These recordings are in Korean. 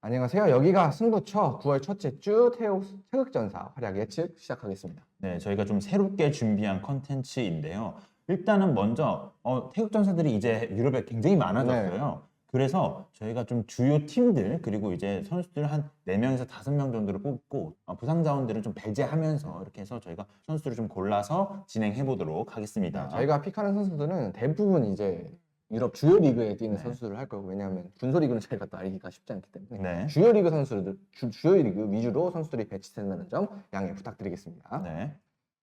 안녕하세요. 여기가 승부처 9월 첫째 주 태극전사 활약 예측 시작하겠습니다. 네, 저희가 좀 새롭게 준비한 컨텐츠인데요. 일단은 먼저 태극전사들이 이제 유럽에 굉장히 많아졌어요. 그래서 저희가 좀 주요 팀들 그리고 이제 선수들 한 4명에서 5명 정도를 뽑고 부상 자원들을 좀 배제하면서 이렇게 해서 저희가 선수들을 좀 골라서 진행해 보도록 하겠습니다. 저희가 픽하는 선수들은 대부분 이제 유럽 주요 리그에 뛰는 네. 선수들을 할 거고, 왜냐하면 분소 리그는 저희가 또 알기가 쉽지 않기 때문에 네. 주요 리그 선수들, 주요 리그 위주로 선수들이 배치된다는 점 양해 부탁드리겠습니다. 네.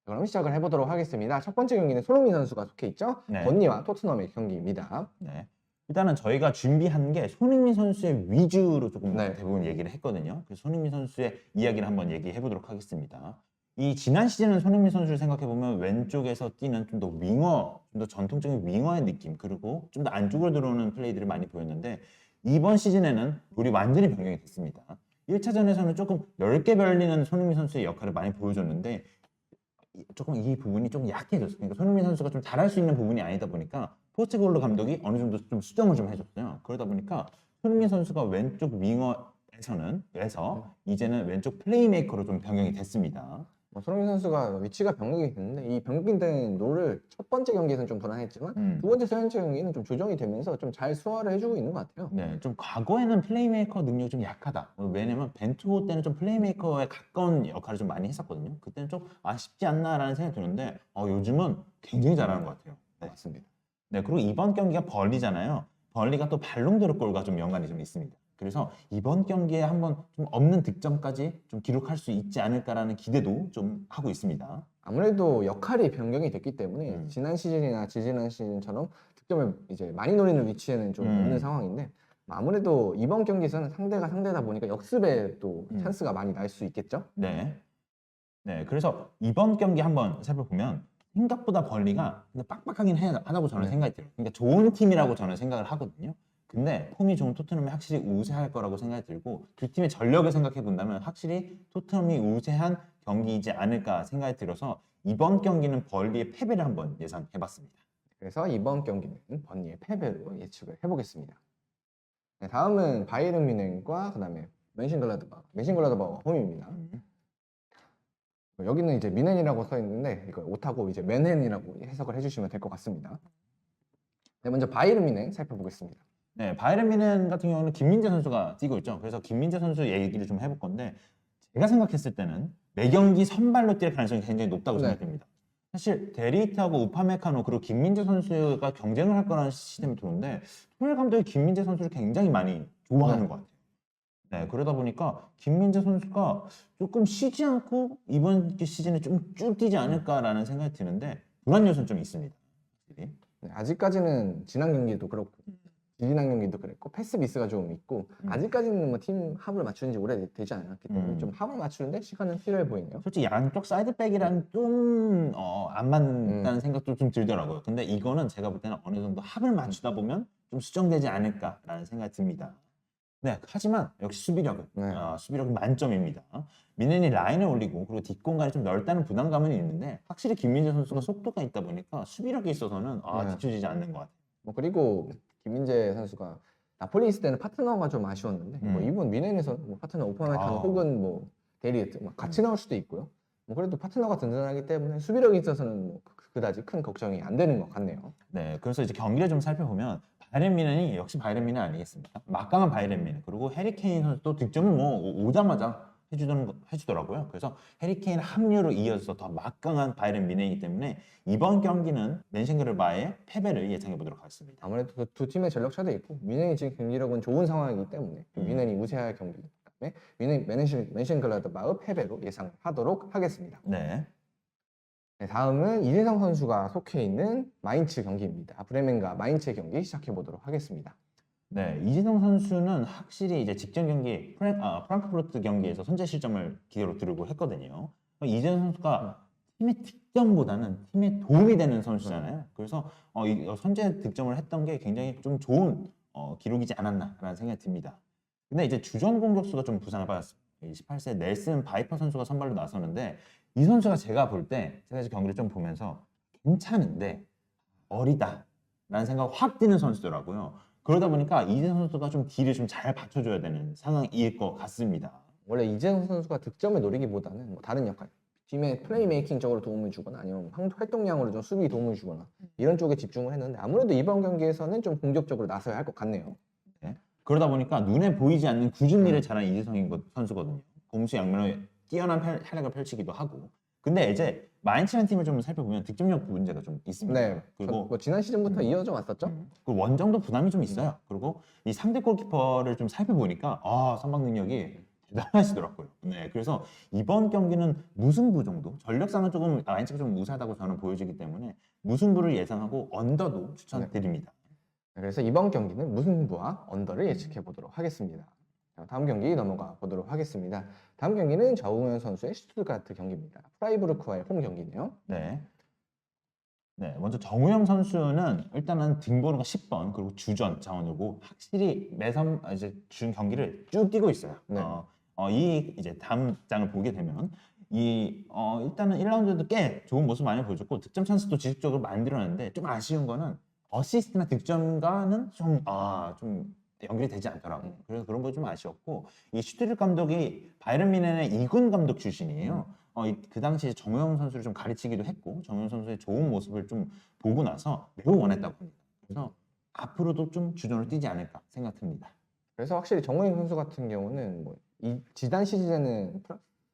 그럼 시작을 해보도록 하겠습니다. 첫 번째 경기는 손흥민 선수가 속해 있죠. 네. 번니와 토트넘의 경기입니다. 네. 일단은 저희가 준비한 게 손흥민 선수의 위주로 조금 네. 대부분 얘기를 했거든요. 그래서 손흥민 선수의 이야기를 한번 얘기해 보도록 하겠습니다. 이 지난 시즌은 손흥민 선수를 생각해 보면 왼쪽에서 뛰는 좀 더 윙어, 좀 더 전통적인 윙어의 느낌, 그리고 좀 더 안쪽으로 들어오는 플레이들을 많이 보였는데 이번 시즌에는 우리 완전히 변경이 됐습니다. 1차전에서는 조금 넓게 벌리는 손흥민 선수의 역할을 많이 보여줬는데 조금 이 부분이 좀 약해졌어요. 그러니까 손흥민 선수가 좀 잘할 수 있는 부분이 아니다 보니까 포스테코글로 감독이 어느 정도 좀 수정을 좀 해줬어요. 그러다 보니까 손흥민 선수가 왼쪽 윙어에서는 이제는 왼쪽 플레이메이커로 좀 변경이 됐습니다. 손흥민 선수가 위치가 변경이 됐는데 이 변경된 롤을 첫 번째 경기에서는 좀 불안했지만 두 번째, 세 번째 경기는 좀 조정이 되면서 좀 잘 소화를 해주고 있는 것 같아요. 네, 좀 과거에는 플레이메이커 능력이 좀 약하다. 왜냐면 벤투호 때는 좀 플레이메이커에 가까운 역할을 좀 많이 했었거든요. 그때는 좀 아쉽지 않나라는 생각이 드는데 요즘은 굉장히 잘하는 것 같아요. 네. 맞습니다. 네, 그리고 이번 경기가 벌리잖아요. 벌리가 또 발롱도르 골과 좀 연관이 좀 있습니다. 그래서 이번 경기에 한번 좀 없는 득점까지 좀 기록할 수 있지 않을까라는 기대도 좀 하고 있습니다. 아무래도 역할이 변경이 됐기 때문에 지난 시즌이나 지지난 시즌처럼 득점을 이제 많이 노리는 위치에는 좀 없는 상황인데, 아무래도 이번 경기에서는 상대가 상대다 보니까 역습에 또 찬스가 많이 날 수 있겠죠? 네. 네, 그래서 이번 경기 한번 살펴보면 생각보다 벌리가 근데 빡빡하긴 하다고 저는 생각이 들어요. 그러니까 좋은 팀이라고 저는 생각을 하거든요. 근데 폼이 좋은 토트넘이 확실히 우세할 거라고 생각이 들고 두 팀의 전력을 생각해 본다면 확실히 토트넘이 우세한 경기이지 않을까 생각이 들어서 이번 경기는 벌리의 패배를 한번 예상해 봤습니다. 그래서 이번 경기는 번니의 패배로 예측을 해보겠습니다. 네, 다음은 바이에른 뮌헨과 그다음에 멘신글라드바흐 홈입니다. 여기는 이제 뮌헨이라고 써 있는데 이거 오타고 이제 맨헨이라고 해석을 해주시면 될 것 같습니다. 네, 먼저 바이에른 뮌헨 살펴보겠습니다. 네, 바이에른 뮌헨 같은 경우는 김민재 선수가 뛰고 있죠. 그래서 김민재 선수 얘기를 좀 해볼 건데 제가 생각했을 때는 매 경기 선발로 뛸 가능성이 굉장히 높다고 생각됩니다. 사실 데리트하고 우파메카노 그리고 김민재 선수가 경쟁을 할 거라는 시스템이 드는데 토렐 감독이 김민재 선수를 굉장히 많이 좋아하는 것 같아요. 네, 그러다 보니까 김민재 선수가 조금 쉬지 않고 이번 시즌에 좀 쭉 뛰지 않을까라는 생각이 드는데 불안 요소는 좀 있습니다. 확실히. 네, 아직까지는 지난 경기도 그렇고 지난 경기도 그랬고 패스 미스가 좀 있고 아직까지는 뭐 팀 합을 맞추는 지 오래되지 않았기 때문에 좀 합을 맞추는데 시간은 필요해 보이네요. 솔직히 양쪽 사이드백이랑 좀 안 맞는다는 생각도 좀 들더라고요. 근데 이거는 제가 볼 때는 어느 정도 합을 맞추다 보면 좀 수정되지 않을까라는 생각이 듭니다. 네, 하지만 역시 수비력은 수비력은 만점입니다. 뮌헨이 라인을 올리고 그리고 뒷공간이 좀 넓다는 부담감은 있는데 확실히 김민재 선수가 속도가 있다 보니까 수비력에 있어서는 뒤처지지 않는 것 같아요. 뭐 그리고 김민재 선수가 나폴리 있을 때는 파트너가 좀 아쉬웠는데 뭐 이번 뮌헨에서 뭐 파트너 오파메카노 혹은 뭐 데리트 같이 나올 수도 있고요. 뭐 그래도 파트너가 든든하기 때문에 수비력에 있어서는 뭐 그다지 큰 걱정이 안 되는 것 같네요. 네, 그래서 이제 경기를 좀 살펴보면 바이에른 뮌헨이 역시 바이에른 뮌헨 아니겠습니까? 막강한 바이에른 뮌헨 그리고 해리 케인 선수도 득점을 뭐 오자마자 해주더라고요. 그래서 해리 케인 합류로 이어서 더 막강한 바이에른 뮌헨이기 때문에 이번 경기는 멘션글라드바흐의 패배를 예상해 보도록 하겠습니다. 아무래도 두 팀의 전력 차도 있고 뮌헨이 지금 경기력은 좋은 상황이기 때문에 뮌헨이 우세할 경기 때문에 멘션글라드바흐 패배로 예상하도록 하겠습니다. 네. 네, 다음은 이재성 선수가 속해 있는 마인츠 경기입니다. 브레멘과 마인츠의 경기 시작해 보도록 하겠습니다. 네, 이재성 선수는 확실히 이제 직전 경기 프랑크푸르트 경기에서 선제 실점을 기회로 두르고 했거든요. 이재성 선수가 팀의 득점보다는 팀에 도움이 되는 선수잖아요. 그래서 선제 득점을 했던 게 굉장히 좀 좋은 기록이지 않았나라는 생각이 듭니다. 근데 이제 주전 공격수가 좀 부상을 받았습니다. 18세 넬슨 바이퍼 선수가 선발로 나서는데 이 선수가 제가 볼 때 제가 이제 경기를 좀 보면서 괜찮은데 어리다라는 생각 확 드는 선수더라고요. 그러다 보니까 이재성 선수가 좀 딜을 좀 잘 받쳐줘야 되는 상황일 것 같습니다. 원래 이재성 선수가 득점을 노리기보다는 뭐 다른 역할, 팀의 플레이메이킹적으로 도움을 주거나 아니면 활동량으로 좀 수비 도움을 주거나 이런 쪽에 집중을 했는데 아무래도 이번 경기에서는 좀 공격적으로 나서야 할 것 같네요. 네. 그러다 보니까 눈에 보이지 않는 굳은 일을 잘한 이재성 선수거든요. 공수양면으로 뛰어난 활약을 펼치기도 하고. 근데 이제 마인츠라는 팀을 좀 살펴보면 득점력 문제가 좀 있습니다. 네. 그리고 뭐 지난 시즌부터 이어져 왔었죠. 그 원정도 부담이 좀 있어요. 그리고 이 상대 골키퍼를 좀 살펴보니까 선방 능력이 대단하시더라고요. 네, 그래서 이번 경기는 무승부 정도, 전력상은 조금 마인츠가 좀 우세하다고 저는 보여지기 때문에 무승부를 예상하고 언더도 추천드립니다. 그래서 이번 경기는 무승부와 언더를 예측해 보도록 하겠습니다. 자, 다음 경기 넘어가 보도록 하겠습니다. 다음 경기는 정우영 선수의 슈투트가르트 경기입니다. 프라이부르크와의 홈 경기네요. 네. 네, 먼저 정우영 선수는 일단은 등번호가 10번 그리고 주전 자원이고 확실히 매선 이제 준 경기를 쭉 뛰고 있어요. 네. 이 이제 다음 장을 보게 되면 일단은 1라운드에도 꽤 좋은 모습 많이 보여줬고 득점 찬스도 지속적으로 만들어냈는데 좀 아쉬운 거는 어시스트나 득점과는 좀 연결이 되지 않더라고요. 그래서 그런 거 좀 아쉬웠고 이 슈트르 감독이 바이에른 뮌헨의 2군 감독 출신이에요. 그 당시에 정우영 선수를 좀 가르치기도 했고 정우영 선수의 좋은 모습을 좀 보고 나서 매우 원했다고 합니다. 그래서 앞으로도 좀 주전으로 뛰지 않을까 생각합니다. 그래서 확실히 정우영 선수 같은 경우는 뭐 이 지난 시즌에는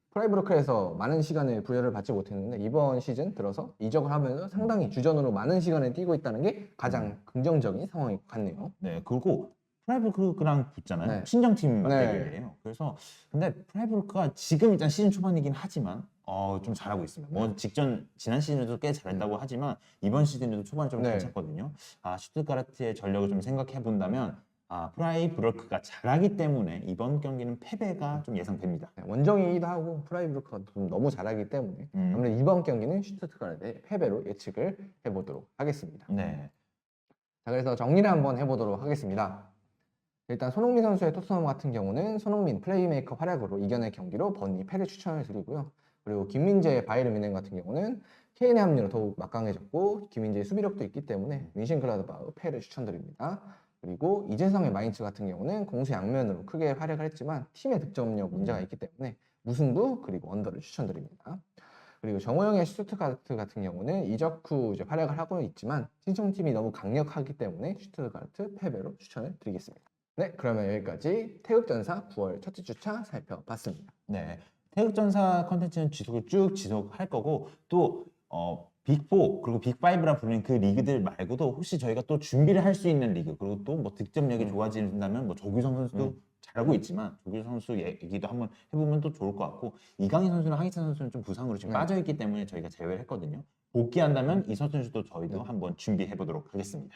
프라이부르크에서 많은 시간을 부여를 받지 못했는데 이번 시즌 들어서 이적을 하면서 상당히 주전으로 많은 시간을 뛰고 있다는 게 가장 긍정적인 상황인 것 같네요. 네, 그리고 프라이부르크랑 붙잖아요. 네. 친정팀 네. 대결이에요. 그래서 근데 프라이부르크가 지금 일단 시즌 초반이긴 하지만 좀 잘하고 있습니다. 뭐 지난 시즌에도 꽤 잘했다고 하지만 이번 시즌에도 초반에 좀 네. 괜찮거든요. 슈투트가르트의 전력을 좀 생각해 본다면 프라이부르크가 잘하기 때문에 이번 경기는 패배가 좀 예상됩니다. 네, 원정이기도 하고 프라이부르크가 좀 너무 잘하기 때문에 아무래도 이번 경기는 슈투트가르트의 패배로 예측을 해보도록 하겠습니다. 네. 자, 그래서 정리를 한번 해보도록 하겠습니다. 일단 손흥민 선수의 토트넘 같은 경우는 손흥민 플레이메이커 활약으로 이겨낼 경기로 버니 패를 추천을 드리고요. 그리고 김민재의 바이에른 뮌헨 같은 경우는 케인의 합류로 더욱 막강해졌고 김민재의 수비력도 있기 때문에 윈싱글라드바흐 패를 추천드립니다. 그리고 이재성의 마인츠 같은 경우는 공수 양면으로 크게 활약을 했지만 팀의 득점력 문제가 있기 때문에 무승부 그리고 언더를 추천드립니다. 그리고 정우영의 슈투트가르트 같은 경우는 이적 후 이제 활약을 하고 있지만 신청팀이 너무 강력하기 때문에 슈투트가르트 패배로 추천을 드리겠습니다. 네, 그러면 여기까지 태극전사 9월 첫째 주차 살펴봤습니다. 네, 태극전사 컨텐츠는 지속할 거고 또 빅4 그리고 빅5라 불리는 그 리그들 말고도 혹시 저희가 또 준비를 할 수 있는 리그 그리고 또 뭐 득점력이 좋아진다면 뭐 조규성 선수도 잘하고 있지만 조규성 선수 얘기도 한번 해보면 또 좋을 것 같고 이강인 선수나 하기찬 선수는 좀 부상으로 지금 빠져있기 때문에 저희가 제외를 했거든요. 복귀한다면 이 선수도 저희도 한번 준비해 보도록 하겠습니다.